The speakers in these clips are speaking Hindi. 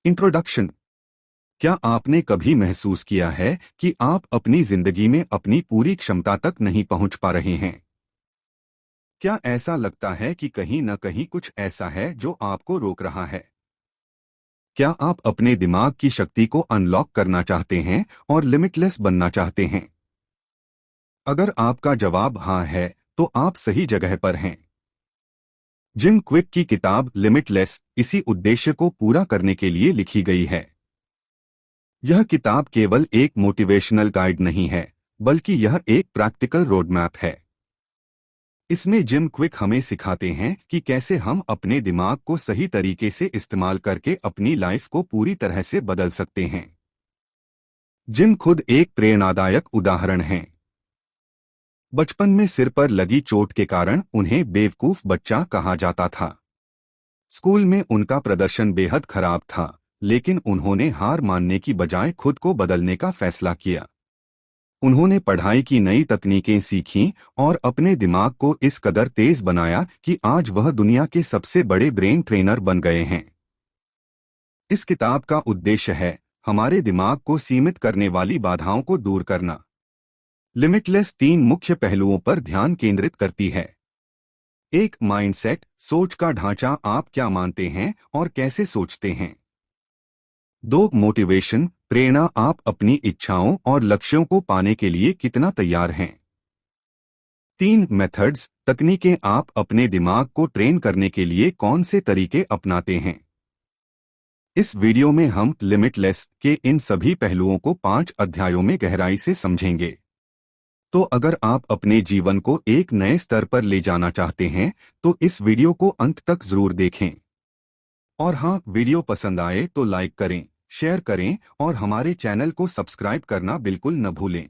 इंट्रोडक्शन। क्या आपने कभी महसूस किया है कि आप अपनी जिंदगी में अपनी पूरी क्षमता तक नहीं पहुंच पा रहे हैं? क्या ऐसा लगता है कि कहीं न कहीं कुछ ऐसा है जो आपको रोक रहा है? क्या आप अपने दिमाग की शक्ति को अनलॉक करना चाहते हैं और लिमिटलेस बनना चाहते हैं? अगर आपका जवाब हाँ है, तो आप सही जगह पर हैं। जिम क्विक की किताब लिमिटलेस इसी उद्देश्य को पूरा करने के लिए लिखी गई है। यह किताब केवल एक मोटिवेशनल गाइड नहीं है, बल्कि यह एक प्रैक्टिकल रोड मैप है। इसमें जिम क्विक हमें सिखाते हैं कि कैसे हम अपने दिमाग को सही तरीके से इस्तेमाल करके अपनी लाइफ को पूरी तरह से बदल सकते हैं। जिम खुद एक प्रेरणादायक उदाहरण हैं। बचपन में सिर पर लगी चोट के कारण उन्हें बेवकूफ बच्चा कहा जाता था। स्कूल में उनका प्रदर्शन बेहद खराब था, लेकिन उन्होंने हार मानने की बजाय खुद को बदलने का फैसला किया। उन्होंने पढ़ाई की नई तकनीकें सीखीं और अपने दिमाग को इस कदर तेज बनाया कि आज वह दुनिया के सबसे बड़े ब्रेन ट्रेनर बन गए हैं। इस किताब का उद्देश्य है हमारे दिमाग को सीमित करने वाली बाधाओं को दूर करना। लिमिटलेस 3 मुख्य पहलुओं पर ध्यान केंद्रित करती है। एक, माइंडसेट, सोच का ढांचा, आप क्या मानते हैं और कैसे सोचते हैं। 2, मोटिवेशन, प्रेरणा, आप अपनी इच्छाओं और लक्ष्यों को पाने के लिए कितना तैयार हैं। 3, मेथड्स, तकनीकें, आप अपने दिमाग को ट्रेन करने के लिए कौन से तरीके अपनाते हैं। इस वीडियो में हम लिमिटलेस के इन सभी पहलुओं को 5 अध्यायों में गहराई से समझेंगे। तो अगर आप अपने जीवन को एक नए स्तर पर ले जाना चाहते हैं, तो इस वीडियो को अंत तक जरूर देखें। और हाँ, वीडियो पसंद आए तो लाइक करें, शेयर करें और हमारे चैनल को सब्सक्राइब करना बिल्कुल न भूलें।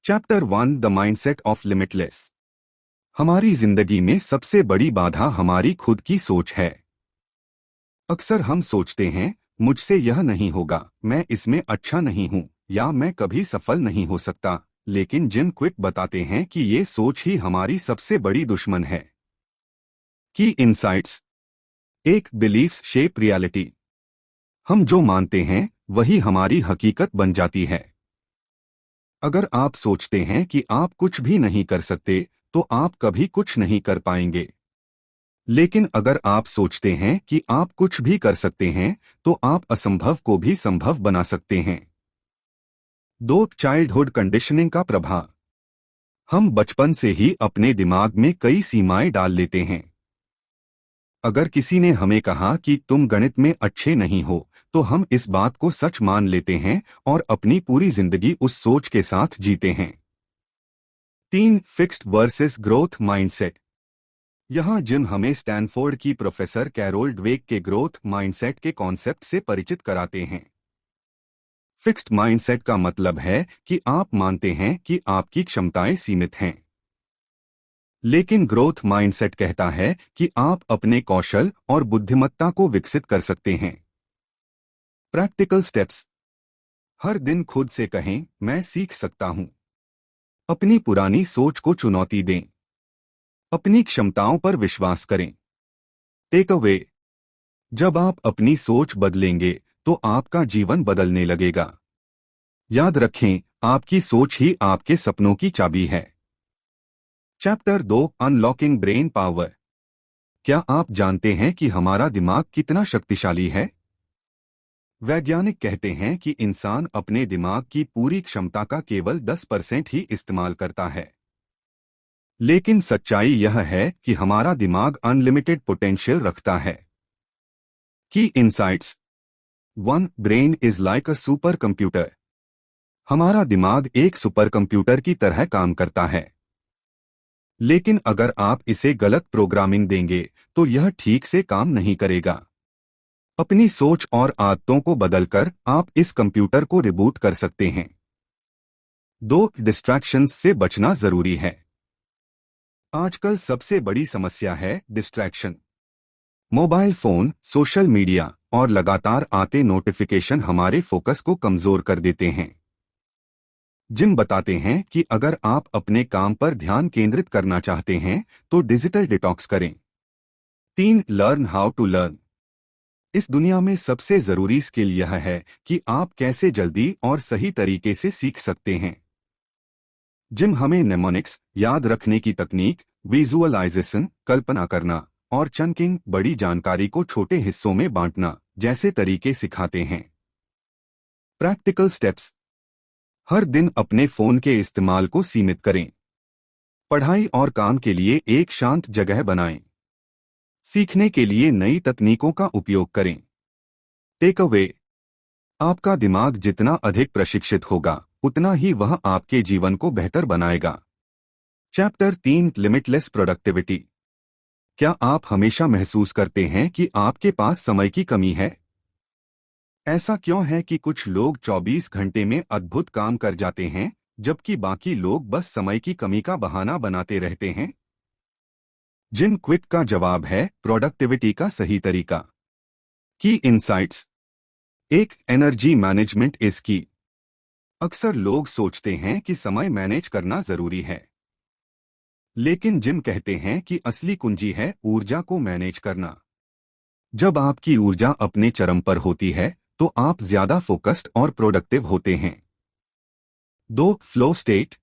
Chapter 1, the mindset of limitless. हमारी जिंदगी में सबसे बड़ी बाधा हमारी खुद की सोच है। अक्सर हम सोचते हैं, मुझसे यह नहीं होगा, मैं इसमें अच्छा नहीं हूं, या मैं कभी सफल नहीं हो सकता। लेकिन जिम क्विक बताते हैं कि ये सोच ही हमारी सबसे बड़ी दुश्मन है। की इनसाइट्स। एक, बिलीफ्स शेप रियलिटी। हम जो मानते हैं वही हमारी हकीकत बन जाती है। अगर आप सोचते हैं कि आप कुछ भी नहीं कर सकते, तो आप कभी कुछ नहीं कर पाएंगे। लेकिन अगर आप सोचते हैं कि आप कुछ भी कर सकते हैं, तो आप असंभव को भी संभव बना सकते हैं। 2, चाइल्डहुड कंडीशनिंग का प्रभाव। हम बचपन से ही अपने दिमाग में कई सीमाएं डाल लेते हैं। अगर किसी ने हमें कहा कि तुम गणित में अच्छे नहीं हो, तो हम इस बात को सच मान लेते हैं और अपनी पूरी जिंदगी उस सोच के साथ जीते हैं। 3, फिक्स्ड वर्सेस ग्रोथ माइंडसेट। यहाँ जिम हमें स्टैनफोर्ड की प्रोफेसर कैरोल ड्वेक के ग्रोथ माइंडसेट के कॉन्सेप्ट से परिचित कराते हैं। फिक्स्ड माइंडसेट का मतलब है कि आप मानते हैं कि आपकी क्षमताएं सीमित हैं। लेकिन ग्रोथ माइंडसेट कहता है कि आप अपने कौशल और बुद्धिमत्ता को विकसित कर सकते हैं। Practical steps. हर दिन खुद से कहें, मैं सीख सकता हूं। अपनी पुरानी सोच को चुनौती दें। अपनी क्षमताओं पर विश्वास करें। Take away. जब आप अपनी सोच बदलेंगे, तो आपका जीवन बदलने लगेगा। याद रखें, आपकी सोच ही आपके सपनों की चाबी है। Chapter 2, unlocking brain power. क्या आप जानते हैं कि हमारा दिमाग कितना शक्तिशाली है? वैज्ञानिक कहते हैं कि इंसान अपने दिमाग की पूरी क्षमता का केवल 10% ही इस्तेमाल करता है। लेकिन सच्चाई यह है कि हमारा दिमाग अनलिमिटेड पोटेंशियल रखता है। की insights. 1, brain is like a super computer. हमारा दिमाग एक सुपर कंप्यूटर की तरह काम करता है। लेकिन अगर आप इसे गलत प्रोग्रामिंग देंगे, तो यह ठीक से काम नहीं करेगा। अपनी सोच और आदतों को बदलकर आप इस कंप्यूटर को रिबूट कर सकते हैं। 2, डिस्ट्रैक्शंस से बचना जरूरी है। आजकल सबसे बड़ी समस्या है distraction. Mobile phone, social media और लगातार आते नोटिफिकेशन हमारे फोकस को कमजोर कर देते हैं। जिम बताते हैं कि अगर आप अपने काम पर ध्यान केंद्रित करना चाहते हैं, तो डिजिटल डिटॉक्स करें। 3, लर्न हाउ टू लर्न। इस दुनिया में सबसे जरूरी स्किल यह है कि आप कैसे जल्दी और सही तरीके से सीख सकते हैं। जिम हमें नेमोनिक्स, याद रखने की तकनीक, विजुअलाइजेशन, कल्पना करना और चंकिंग, बड़ी जानकारी को छोटे हिस्सों में बांटना जैसे तरीके सिखाते हैं। Practical steps. हर दिन अपने फोन के इस्तेमाल को सीमित करें। पढ़ाई और काम के लिए एक शांत जगह बनाएं। सीखने के लिए नई तकनीकों का उपयोग करें। Take away. आपका दिमाग जितना अधिक प्रशिक्षित होगा, उतना ही वह आपके जीवन को बेहतर बनाएगा। Chapter 3, limitless productivity. क्या आप हमेशा महसूस करते हैं कि आपके पास समय की कमी है? ऐसा क्यों है कि कुछ लोग 24 घंटे में अद्भुत काम कर जाते हैं, जबकि बाकी लोग बस समय की कमी का बहाना बनाते रहते हैं? जिम क्विक का जवाब है प्रोडक्टिविटी का सही तरीका। की इनसाइट्स। एक, एनर्जी मैनेजमेंट इज की। अक्सर लोग सोचते हैं कि समय मैनेज करना जरूरी है, लेकिन जिम कहते हैं कि असली कुंजी है ऊर्जा को मैनेज करना। जब आपकी ऊर्जा अपने चरम पर होती है, तो आप ज्यादा फोकस्ड और प्रोडक्टिव होते हैं। 2, फ्लो स्टेट।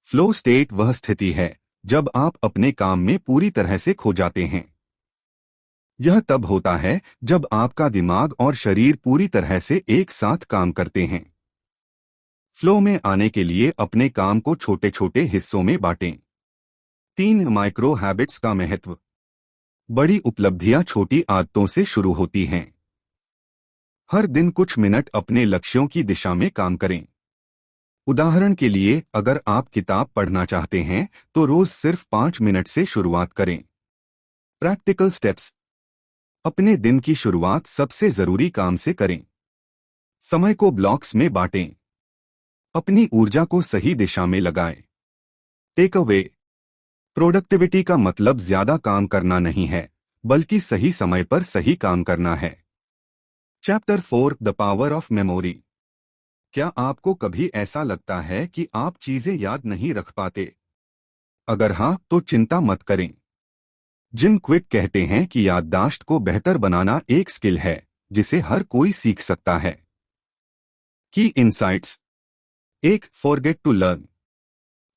फ्लो स्टेट वह स्थिति है जब आप अपने काम में पूरी तरह से खो जाते हैं। यह तब होता है जब आपका दिमाग और शरीर पूरी तरह से एक साथ काम करते हैं। फ्लो में आने के लिए अपने काम को छोटे छोटे हिस्सों में बांटें। 3, माइक्रो हैबिट्स का महत्व। बड़ी उपलब्धियां छोटी आदतों से शुरू होती हैं। हर दिन कुछ मिनट अपने लक्ष्यों की दिशा में काम करें। उदाहरण के लिए, अगर आप किताब पढ़ना चाहते हैं तो रोज सिर्फ 5 मिनट से शुरुआत करें। Practical steps. अपने दिन की शुरुआत सबसे जरूरी काम से करें। समय को ब्लॉक्स में बांटें। अपनी ऊर्जा को सही दिशा में लगाएं। Take away. प्रोडक्टिविटी का मतलब ज्यादा काम करना नहीं है, बल्कि सही समय पर सही काम करना है। Chapter 4, the power of memory. क्या आपको कभी ऐसा लगता है कि आप चीजें याद नहीं रख पाते? अगर हाँ, तो चिंता मत करें। जिम क्विक कहते हैं कि याददाश्त को बेहतर बनाना एक स्किल है जिसे हर कोई सीख सकता है। की इनसाइट्स। एक, फॉरगेट टू लर्न।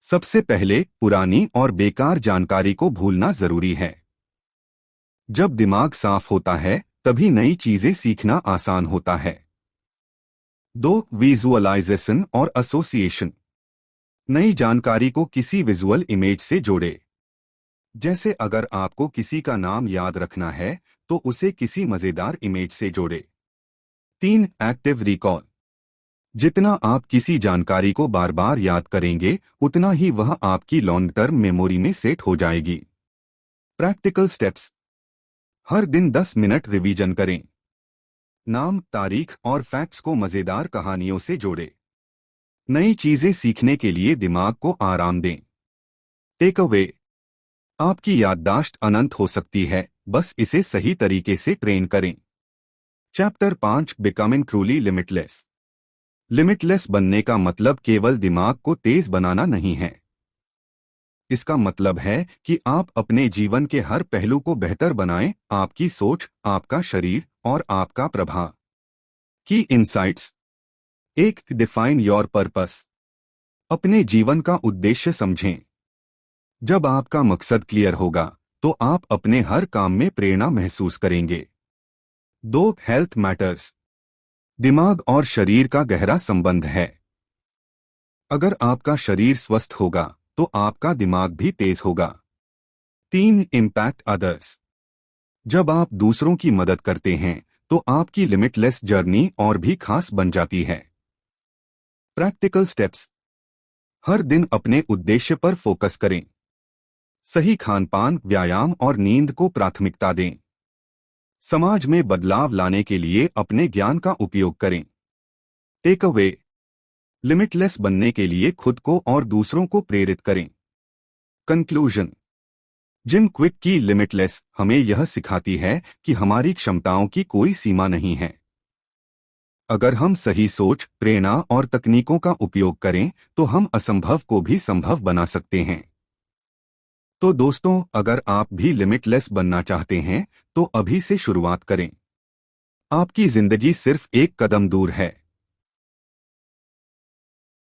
सबसे पहले पुरानी और बेकार जानकारी को भूलना जरूरी है। जब दिमाग साफ होता है, तभी नई चीजें सीखना आसान होता है। 2, विजुअलाइजेशन और एसोसिएशन। नई जानकारी को किसी विजुअल इमेज से जोड़े। जैसे अगर आपको किसी का नाम याद रखना है, तो उसे किसी मजेदार इमेज से जोड़े। 3, एक्टिव रिकॉल। जितना आप किसी जानकारी को बार बार याद करेंगे, उतना ही वह आपकी लॉन्ग टर्म मेमोरी में सेट हो जाएगी। Practical steps. हर दिन 10 मिनट रिवीजन करें। नाम, तारीख और फैक्ट्स को मजेदार कहानियों से जोड़े। नई चीजें सीखने के लिए दिमाग को आराम दें। Take away. आपकी याददाश्त अनंत हो सकती है, बस इसे सही तरीके से ट्रेन करें। Chapter 5, becoming truly limitless. Limitless बनने का मतलब केवल दिमाग को तेज बनाना नहीं है। इसका मतलब है कि आप अपने जीवन के हर पहलू को बेहतर बनाएं, आपकी सोच, आपका शरीर और आपका प्रभाव। की इनसाइट्स। एक, डिफाइन योर पर्पस। अपने जीवन का उद्देश्य समझें। जब आपका मकसद क्लियर होगा, तो आप अपने हर काम में प्रेरणा महसूस करेंगे। 2, हेल्थ मैटर्स। दिमाग और शरीर का गहरा संबंध है। अगर आपका शरीर स्वस्थ होगा, तो आपका दिमाग भी तेज होगा। 3, इम्पैक्ट अदर्स। जब आप दूसरों की मदद करते हैं, तो आपकी लिमिटलेस जर्नी और भी खास बन जाती है। Practical steps. हर दिन अपने उद्देश्य पर फोकस करें। सही खानपान, व्यायाम और नींद को प्राथमिकता दें। समाज में बदलाव लाने के लिए अपने ज्ञान का उपयोग करें। Take away. लिमिटलेस बनने के लिए खुद को और दूसरों को प्रेरित करें। कंक्लूजन। जिम क्विक की लिमिटलेस हमें यह सिखाती है कि हमारी क्षमताओं की कोई सीमा नहीं है। अगर हम सही सोच, प्रेरणा और तकनीकों का उपयोग करें, तो हम असंभव को भी संभव बना सकते हैं। तो दोस्तों, अगर आप भी लिमिटलेस बनना चाहते हैं, तो अभी से शुरुआत करें। आपकी जिंदगी सिर्फ एक कदम दूर है।